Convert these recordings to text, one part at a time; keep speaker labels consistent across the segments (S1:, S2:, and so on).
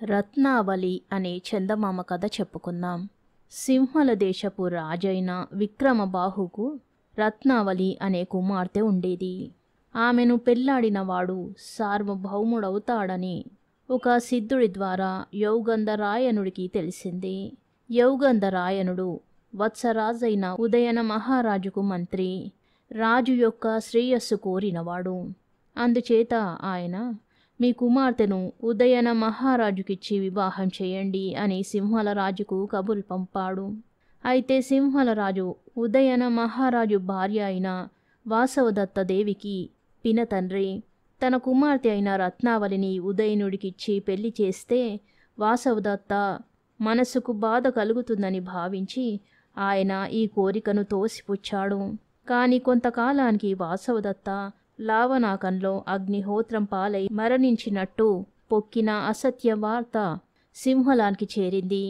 S1: రత్నావళి అనే చందమామ కథ చెప్పుకుందాం. సింహల దేశపు రాజైన విక్రమబాహుకు రత్నావళి అనే కుమార్తె ఉండేది. ఆమెను పెళ్లాడినవాడు సార్వభౌముడవుతాడని ఒక సిద్ధుడి ద్వారా యౌగంధరాయనుడికి తెలిసింది. యౌగంధరాయనుడు వత్సరాజైన ఉదయన మహారాజుకు మంత్రి, రాజు యొక్క శ్రేయస్సు కోరినవాడు. అందుచేత ఆయన, మీ కుమార్తెను ఉదయన మహారాజుకిచ్చి వివాహం చేయండి అని సింహల రాజుకు కబురు పంపాడు. అయితే సింహల రాజు ఉదయన మహారాజు భార్య అయిన వాసవదత్త దేవికి పినతండ్రి. తన కుమార్తె అయిన రత్నావళిని ఉదయనుడికిచ్చి పెళ్లి చేస్తే వాసవదత్త మనసుకు బాధ కలుగుతుందని భావించి ఆయన ఈ కోరికను తోసిపుచ్చాడు. కాని కొంతకాలానికి వాసవదత్త లావనాకంలో అగ్నిహోత్రం పాలై మరణించినట్టు పొక్కిన అసత్య వార్త సింహలానికి చేరింది.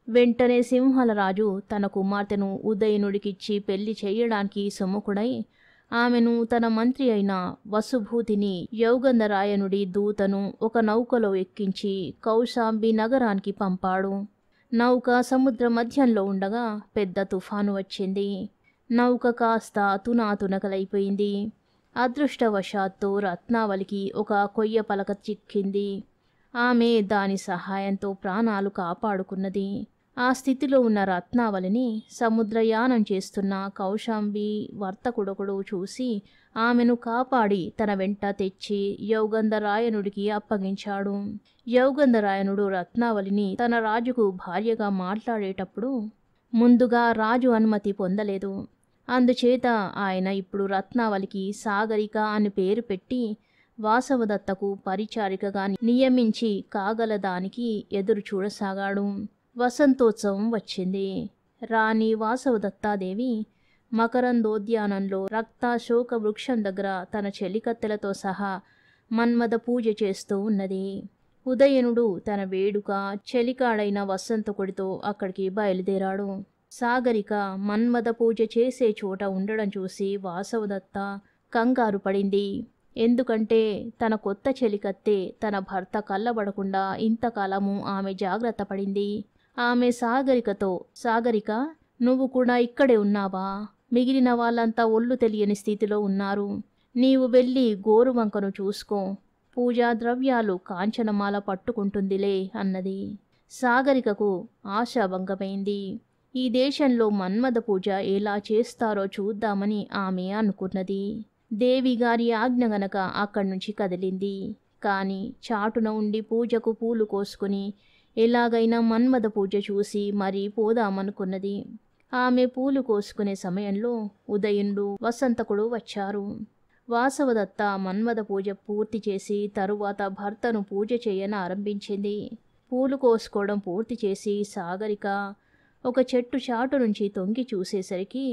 S1: వెంటనే సింహలరాజు తన కుమార్తెను ఉదయనుడికిచ్చి పెళ్లి చేయడానికి సుముఖుడై ఆమెను తన మంత్రి అయిన వసుభూతిని యౌగంధరాయనుడి దూతను ఒక నౌకలో ఎక్కించి కౌశాంబి నగరానికి పంపాడు. నౌక సముద్ర మధ్యంలో ఉండగా పెద్ద తుఫాను వచ్చింది. నౌక కాస్త తునాతునకలైపోయింది. అదృష్టవశాత్తు రత్నావళికి ఒక కొయ్య పలక చిక్కింది. ఆమె దాని సహాయంతో ప్రాణాలు కాపాడుకున్నది. ఆ స్థితిలో ఉన్న రత్నావళిని సముద్రయానం చేస్తున్న కౌశాంబి వర్తకుడొకడు చూసి ఆమెను కాపాడి తన వెంట తెచ్చి యౌగంధరాయనుడికి అప్పగించాడు. యౌగంధరాయనుడు రత్నావళిని తన రాజుకు భార్యగా మాట్లాడేటప్పుడు ముందుగా రాజు అనుమతి పొందలేదు. అందుచేత ఆయన ఇప్పుడు రత్నావళికి సాగరిక అని పేరు పెట్టి వాసవదత్తకు పరిచారికగా నియమించి కాగలదానికి ఎదురు చూడసాగాడు. వసంతోత్సవం వచ్చింది. రాణి వాసవదత్తాదేవి మకరందోద్యానంలో రక్తాశోక వృక్షం దగ్గర తన చెలికత్తెలతో సహా మన్మథ పూజ చేస్తూ ఉన్నది. ఉదయనుడు తన వేడుక చెలికాడైన వసంతకుడితో అక్కడికి బయలుదేరాడు. సాగరిక మన్మథ పూజ చేసే చోట ఉండడం చూసి వాసవదత్త కంగారు పడింది. ఎందుకంటే తన కొత్త చెలికత్తె తన భర్త కళ్ళబడకుండా ఇంతకాలము ఆమె జాగ్రత్త పడింది. ఆమె సాగరికతో, సాగరిక, నువ్వు కూడా ఇక్కడే ఉన్నావా? మిగిలిన వాళ్ళంతా ఒళ్ళు తెలియని స్థితిలో ఉన్నారు. నీవు వెళ్ళి గోరువంకను చూసుకో. పూజా ద్రవ్యాలు కాంచనమాల పట్టుకుంటుందిలే అన్నది. సాగరికకు ఆశాభంగమైంది. ఈ దేశంలో మన్మథ పూజ ఎలా చేస్తారో చూద్దామని ఆమె అనుకున్నది. దేవిగారి ఆజ్ఞ గనక అక్కడి నుంచి కదిలింది. కాని చాటున ఉండి పూజకు పూలు కోసుకుని ఎలాగైనా మన్మథ పూజ చూసి మరీ పోదామనుకున్నది. ఆమె పూలు కోసుకునే సమయంలో ఉదయుడు వసంతకుడు వచ్చారు. వాసవదత్త మన్మథ పూజ పూర్తి చేసి తరువాత భర్తను పూజ ఆరంభించింది. పూలు కోసుకోవడం పూర్తి చేసి సాగరిక ఒక చెట్టు చాటు నుంచి తొంగి చూసేసరికి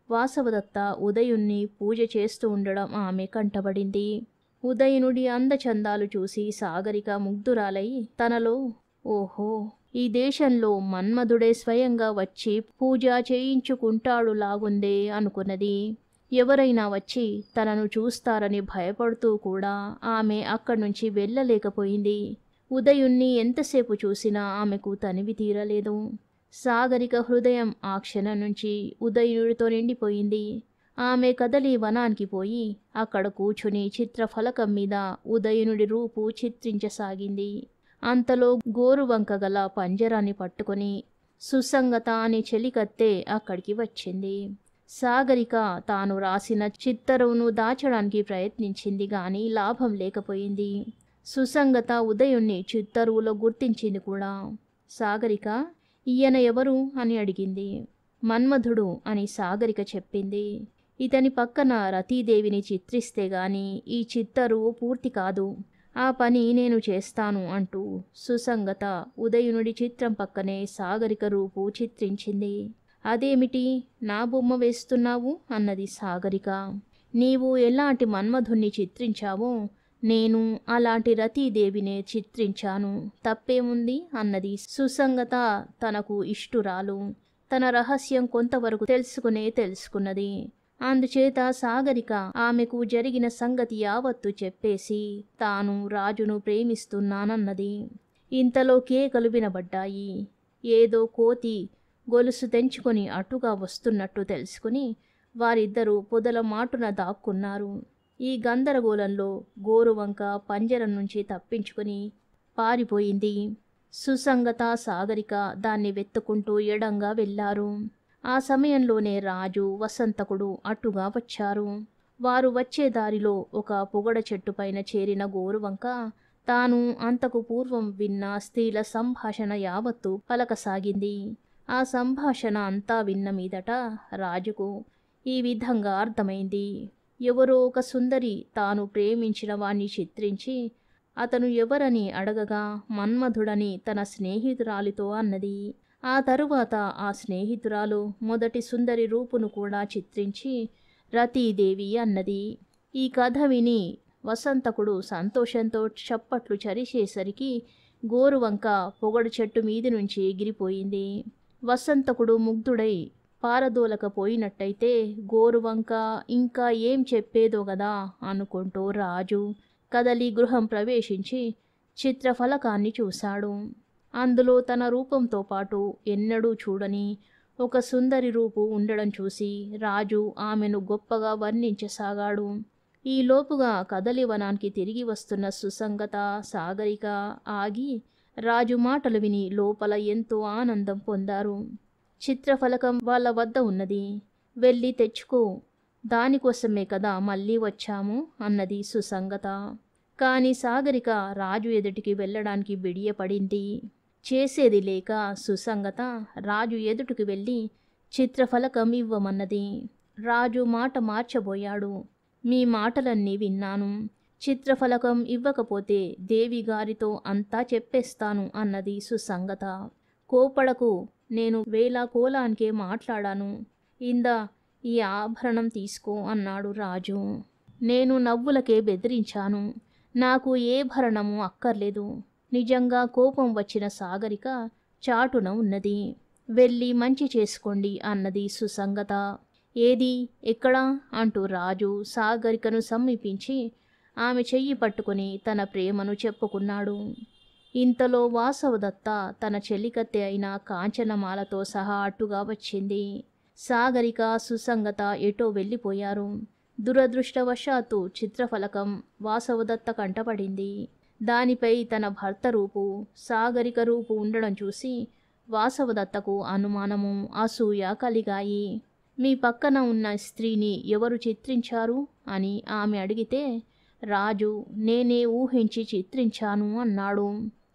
S1: వాసవదత్త ఉదయుణ్ణి పూజ చేస్తూ ఉండడం ఆమె కంటబడింది. ఉదయనుడి అందచందాలు చూసి సాగరిక ముగ్ధురాలై తనలో, ఓహో, ఈ దేశంలో మన్మధుడే స్వయంగా వచ్చి పూజ చేయించుకుంటాడు లాగుందే అనుకున్నది. ఎవరైనా వచ్చి తనను చూస్తారని భయపడుతూ కూడా ఆమె అక్కడి నుంచి వెళ్ళలేకపోయింది. ఉదయుణ్ణి ఎంతసేపు చూసినా ఆమెకు తనివి తీరలేదు. సాగరిక హృదయం ఆ క్షణం నుంచి ఉదయుడితో నిండిపోయింది. ఆమె కదలి వనానికి పోయి అక్కడ కూర్చుని చిత్రఫలకం మీద ఉదయునుడి రూపు చిత్రించసాగింది. అంతలో గోరువంక గల పంజరాన్ని పట్టుకొని సుసంగత అనే చెలికత్తె అక్కడికి వచ్చింది. సాగరిక తాను రాసిన చిత్తరువును దాచడానికి ప్రయత్నించింది గాని లాభం లేకపోయింది. సుసంగత ఉదయుణ్ణి చిత్తరువులో గుర్తించింది కూడా. సాగరిక, ఈయన ఎవరు అని అడిగింది. మన్మధుడు అని సాగరిక చెప్పింది. ఇతని పక్కన రతీదేవిని చిత్రిస్తే గాని ఈ చిత్తరువు పూర్తి కాదు. ఆ పని నేను చేస్తాను అంటూ సుసంగత ఉదయునుడి చిత్రం పక్కనే సాగరిక రూపు చిత్రించింది. అదేమిటి, నా బొమ్మ వేస్తున్నావు అన్నది సాగరిక. నీవు ఎలాంటి మన్మధుణ్ణి చిత్రించావో నేను అలాంటి రతీదేవినే చిత్రించాను, తప్పేముంది అన్నది సుసంగత. తనకు ఇష్టురాలు, తన రహస్యం కొంతవరకు తెలుసుకున్నది. అందుచేత సాగరిక ఆమెకు జరిగిన సంగతి యావత్తు చెప్పేసి తాను రాజును ప్రేమిస్తున్నానన్నది. ఇంతలో కేకలు వినబడ్డాయి. ఏదో కోతి గొలుసు తెంచుకొని అటుగా వస్తున్నట్టు తెలుసుకుని వారిద్దరూ పొదల మాటున దాక్కున్నారు. ఈ గందరగోళంలో గోరువంక పంజరం నుంచి తప్పించుకొని పారిపోయింది. సుసంగత, సాగరిక దాన్ని వెతుక్కుంటూ ఎడంగా వెళ్ళారు. ఆ సమయంలోనే రాజు, వసంతకుడు అటుగా వచ్చారు. వారు వచ్చే దారిలో ఒక పొగడ చెట్టుపైన చేరిన గోరువంక తాను అంతకు పూర్వం విన్న స్త్రీల సంభాషణ యావత్తు పలకసాగింది. ఆ సంభాషణ అంతా విన్న మీదట రాజుకు ఈ విధంగా అర్థమైంది. ఎవరో ఒక సుందరి తాను ప్రేమించిన వాణ్ణి చిత్రించి అతను ఎవరని అడగగా మన్మధుడని తన స్నేహితురాలితో అన్నది. ఆ తరువాత ఆ స్నేహితురాలు మొదటి సుందరి రూపును కూడా చిత్రించి రతీదేవి అన్నది. ఈ కథ విని వసంతకుడు సంతోషంతో చప్పట్లు చరిచేసరికి గోరువంక పొగడు చెట్టు మీది నుంచి ఎగిరిపోయింది. వసంతకుడు ముగ్ధుడై పారదోలకపోయినట్టయితే గోరువంక ఇంకా ఏం చెప్పేదో గదా అనుకుంటూ రాజు కదలి గృహం ప్రవేశించి చిత్రఫలకాన్ని చూశాడు. అందులో తన రూపంతో పాటు ఎన్నడూ చూడని ఒక సుందరి రూపు ఉండడం చూసి రాజు ఆమెను గొప్పగా వర్ణించసాగాడు. ఈ లోపుగా కదలివనానికి తిరిగి వస్తున్న సుసంగత, సాగరిక ఆగి రాజు మాటలు విని లోపల ఎంతో ఆనందం పొందారు. చిత్రఫలకం వాళ్ళ వద్ద ఉన్నది, వెళ్ళి తెచ్చుకో, దానికోసమే కదా మళ్ళీ వచ్చాము అన్నది సుసంగత. కాని సాగరిక రాజు ఎదుటికి వెళ్ళడానికి బిడియపడింది. చేసేది లేక సుసంగత రాజు ఎదుటికి వెళ్ళి చిత్రఫలకం ఇవ్వమన్నది. రాజు మాట మార్చబోయాడు. మీ మాటలన్నీ విన్నాను, చిత్రఫలకం ఇవ్వకపోతే దేవిగారితో అంతా చెప్పేస్తాను అన్నది సుసంగత. కోపడకు, నేను వేళాకోలానికే మాట్లాడాను, ఇందా ఈ ఆభరణం తీసుకో అన్నాడు రాజు. నేను నవ్వులకే బెదిరించాను, నాకు ఏ భరణము అక్కర్లేదు. నిజంగా కోపం వచ్చిన సాగరిక చాటున ఉన్నది. వెళ్ళి మంచి చేసుకోండి అన్నది సుసంగత. ఏది, ఎక్కడా అంటూ రాజు సాగరికను సమీపించి ఆమె చెయ్యి పట్టుకుని తన ప్రేమను చెప్పుకున్నాడు. ఇంతలో వాసవదత్త తన చెలికత్తె అయిన కాంచనమాలతో సహా అట్టుగా వచ్చింది. సాగరిక, సుసంగత ఎటో వెళ్ళిపోయారు. దురదృష్టవశాత్తు చిత్రఫలకం వాసవదత్త కంటపడింది. దానిపై తన భర్త రూపు, సాగరిక రూపు ఉండడం చూసి వాసవదత్తకు అనుమానము, అసూయ కలిగాయి. మీ పక్కన ఉన్న స్త్రీని ఎవరు చిత్రించారు అని ఆమె అడిగితే రాజు నేనే ఊహించి చిత్రించాను అన్నాడు.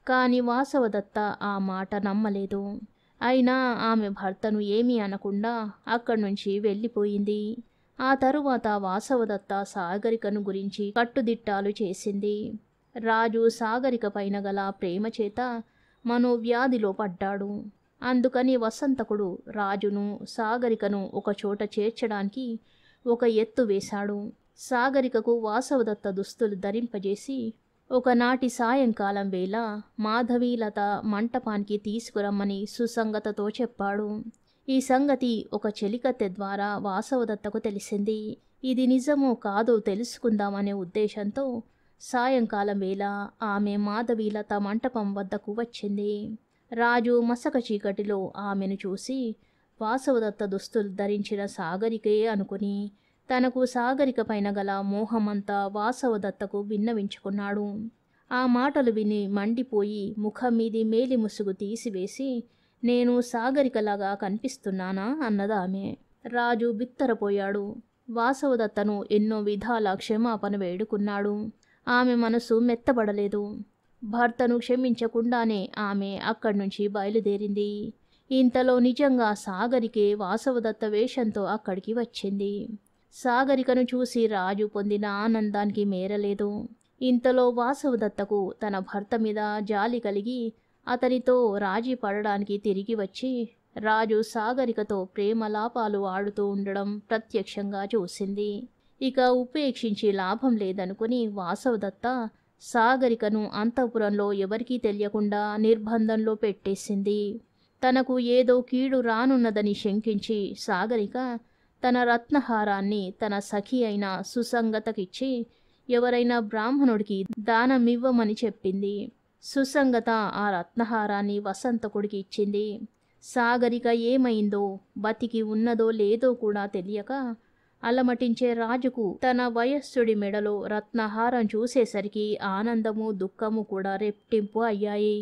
S1: కాని వాసవదత్త ఆ మాట నమ్మలేదు. అయినా ఆమె భర్తను ఏమీ అనకుండా అక్కడి నుంచి వెళ్ళిపోయింది. ఆ తరువాత వాసవదత్త సాగరికను గురించి కట్టుదిట్టాలు చేసింది. రాజు సాగరిక పైన గల ప్రేమ చేత మనోవ్యాధిలో పడ్డాడు. అందుకని వసంతకుడు రాజును, సాగరికను ఒకచోట చేర్చడానికి ఒక ఎత్తు వేశాడు. సాగరికకు వాసవదత్త దుస్తులు ధరింపజేసి ఒకనాటి సాయంకాలం వేళ మాధవీలత మంటపానికి తీసుకురమ్మని సుసంగతతో చెప్పాడు. ఈ సంగతి ఒక చెలికత్తె ద్వారా వాసవదత్తకు తెలిసింది. ఇది నిజమో కాదో తెలుసుకుందామనే ఉద్దేశంతో సాయంకాలం వేళ ఆమె మాధవీలత మంటపం వద్దకు వచ్చింది. రాజు మసక చీకటిలో ఆమెను చూసి వాసవదత్త దుస్తులు ధరించిన సాగరికే అనుకుని తనకు సాగరిక పైన గల మోహమంతా వాసవదత్తకు విన్నవించుకున్నాడు. ఆ మాటలు విని మండిపోయి ముఖం మీది మేలి ముసుగు తీసివేసి నేను సాగరికలాగా కనిపిస్తున్నానా అన్నదామె. రాజు బిత్తరపోయాడు. వాసవదత్తను ఎన్నో విధాల క్షమాపణ వేడుకున్నాడు. ఆమె మనసు మెత్తబడలేదు. భర్తను క్షమించకుండానే ఆమె అక్కడి నుంచి బయలుదేరింది. ఇంతలో నిజంగా సాగరికే వాసవదత్త వేషంతో అక్కడికి వచ్చింది. సాగరికను చూసి రాజు పొందిన ఆనందానికి మేరలేదు. ఇంతలో వాసవదత్తకు తన భర్త మీద జాలి కలిగి అతనితో రాజీ పడడానికి తిరిగి వచ్చి రాజు సాగరికతో ప్రేమలాపాలు ఆడుతూ ఉండడం ప్రత్యక్షంగా చూసింది. ఇక ఉపేక్షించి లాభం లేదనుకుని వాసవదత్త సాగరికను అంతఃపురంలో ఎవరికీ తెలియకుండా నిర్బంధంలో పెట్టేసింది. తనకు ఏదో కీడు రానున్నదని శంకించి సాగరిక తన రత్నహారాన్ని తన సఖి అయిన సుసంగతకిచ్చి ఎవరైనా బ్రాహ్మణుడికి దానమివ్వమని చెప్పింది. సుసంగత ఆ రత్నహారాన్ని వసంతకుడికి ఇచ్చింది. సాగరిక ఏమైందో, బతికి ఉన్నదో లేదో కూడా తెలియక అలమటించే రాజుకు తన వయస్సుడి మెడలో రత్నహారం చూసేసరికి ఆనందము దుఃఖము కూడా రెట్టింపు అయ్యాయి.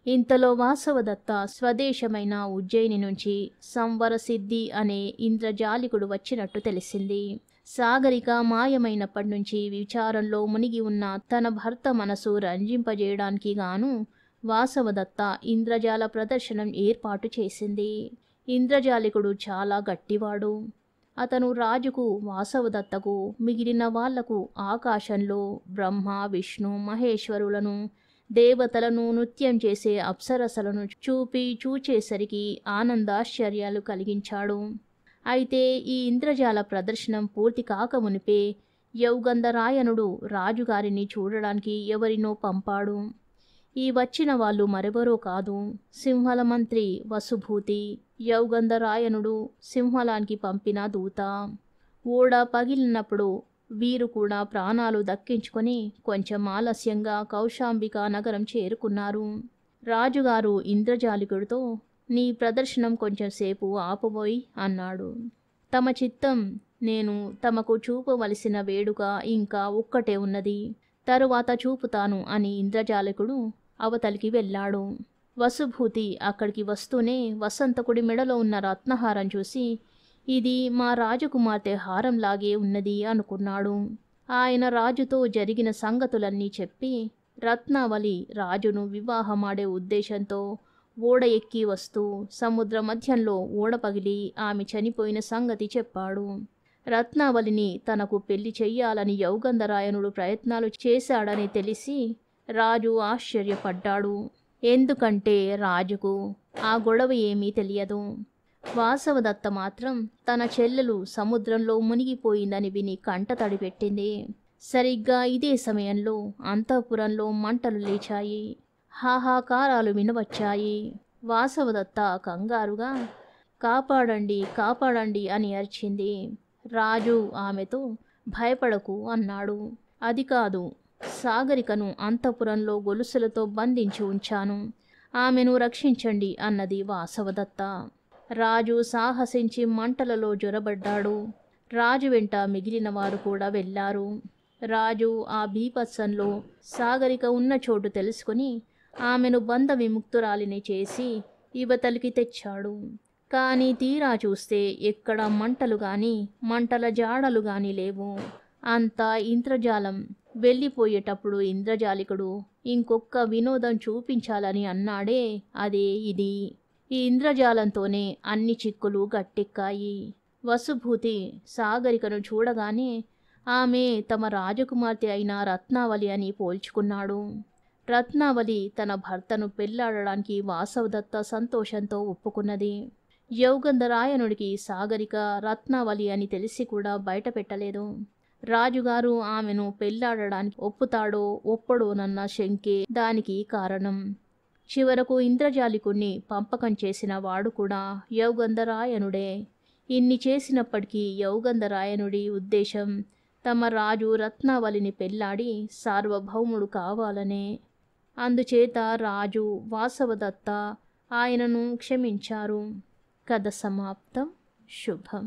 S1: ఇంతలో వాసవదత్త స్వదేశమైన ఉజ్జయిని నుంచి సంవరసిద్ధి అనే ఇంద్రజాలికుడు వచ్చినట్టు తెలిసింది. సాగరిక మాయమైనప్పటి నుంచి విచారంలో మునిగి ఉన్న తన భర్త మనసు రంజింపజేయడానికి గాను వాసవదత్త ఇంద్రజాల ప్రదర్శనం ఏర్పాటు చేసింది. ఇంద్రజాలికుడు చాలా గట్టివాడు. అతను రాజుకు, వాసవదత్తకు, మిగిలిన వాళ్లకు ఆకాశంలో బ్రహ్మ, విష్ణు, మహేశ్వరులను, దేవతలను, నృత్యం చేసే అప్సరసలను చూచేసరికి ఆనందాశ్చర్యాలు కలిగించాడు. అయితే ఈ ఇంద్రజాల ప్రదర్శనం పూర్తి కాకమునిపే యౌగంధరాయనుడు రాజుగారిని చూడడానికి ఎవరినో పంపాడు. ఈ వచ్చిన వాళ్ళు మరెవరో కాదు, సింహల మంత్రి వసుభూతి. యౌగంధరాయనుడు సింహలానికి పంపిన దూత. ఓడ పగిలినప్పుడు వీరు కూడా ప్రాణాలు దక్కించుకొని కొంచెం ఆలస్యంగా కౌశాంబికా నగరం చేరుకున్నారు. రాజుగారు ఇంద్రజాలికుడితో, నీ ప్రదర్శనం కొంచెం సేపు ఆపబోయి అన్నాడు. తమ చిత్తం, నేను తమకు చూపవలసిన వేడుక ఇంకా ఒక్కటే ఉన్నది, తరువాత చూపుతాను అని ఇంద్రజాలికుడు అవతలికి వెళ్ళాడు. వసుభూతి అక్కడికి వస్తూనే వసంతకుడి మెడలో ఉన్న రత్నహారం చూసి, ఇది మా రాజకుమార్తె హారంలాగే ఉన్నది అనుకున్నాడు. ఆయన రాజుతో జరిగిన సంగతులన్నీ చెప్పి రత్నావళి రాజును వివాహమాడే ఉద్దేశంతో ఓడ ఎక్కి వస్తూ సముద్ర మధ్యంలో ఓడ పగిలి ఆమె చనిపోయిన సంగతి చెప్పాడు. రత్నావళిని తనకు పెళ్లి చెయ్యాలని యౌగంధరాయనుడు ప్రయత్నాలు చేశాడని తెలిసి రాజు ఆశ్చర్యపడ్డాడు. ఎందుకంటే రాజుకు ఆ గొడవ ఏమీ తెలియదు. వాసవదత్త మాత్రం తన చెల్లెలు సముద్రంలో మునిగిపోయిందని విని కంట తడిపెట్టింది. సరిగ్గా ఇదే సమయంలో అంతఃపురంలో మంటలు లేచాయి. హాహాకారాలు వినవచ్చాయి. వాసవదత్త కంగారుగా కాపాడండి, కాపాడండి అని అరిచింది. రాజు ఆమెతో, భయపడకు అన్నాడు. అది కాదు, సాగరికను అంతఃపురంలో గొలుసులతో బంధించి ఉంచాను, ఆమెను రక్షించండి అన్నది వాసవదత్త. రాజు సాహసించి మంటలలో జొరబడ్డాడు. రాజు వెంట మిగిలిన వారు కూడా వెళ్ళారు. రాజు ఆ బీభత్సంలో సాగరిక ఉన్న చోటు తెలుసుకుని ఆమెను బంధ విముక్తురాలిని చేసి ఇవతలికి తెచ్చాడు. కానీ తీరా చూస్తే ఎక్కడ మంటలు గాని మంటల జాడలు గాని లేవు. అంతా ఇంద్రజాలం. వెళ్ళిపోయేటప్పుడు ఇంద్రజాలికుడు ఇంకొక్క వినోదం చూపించాలని అన్నాడే, అదే ఇది. ఈ ఇంద్రజాలంతోనే అన్ని చిక్కులు గట్టెక్కాయి. వసుభూతి సాగరికను చూడగానే ఆమె తమ రాజకుమార్తె అయిన రత్నావళి అని పోల్చుకున్నాడు. రత్నావళి తన భర్తను పెళ్లాడడానికి వాసవదత్త సంతోషంతో ఒప్పుకున్నది. యౌగంధరాయనుడికి సాగరిక రత్నావళి అని తెలిసి కూడా బయట పెట్టలేదు. రాజుగారు ఆమెను పెళ్లాడడానికి ఒప్పుతాడో ఒప్పడోనన్న శంకే దానికి కారణం. చివరకు ఇంద్రజాలికుణ్ణి పంపకం చేసిన వాడు కూడా యౌగంధరాయనుడే. ఇన్ని చేసినప్పటికీ యౌగంధరాయనుడి ఉద్దేశం తమ రాజు రత్నావళిని పెళ్లాడి సార్వభౌముడు కావాలనే. అందుచేత రాజు, వాసవదత్త ఆయనను క్షమించారు. కథ సమాప్తం. శుభం.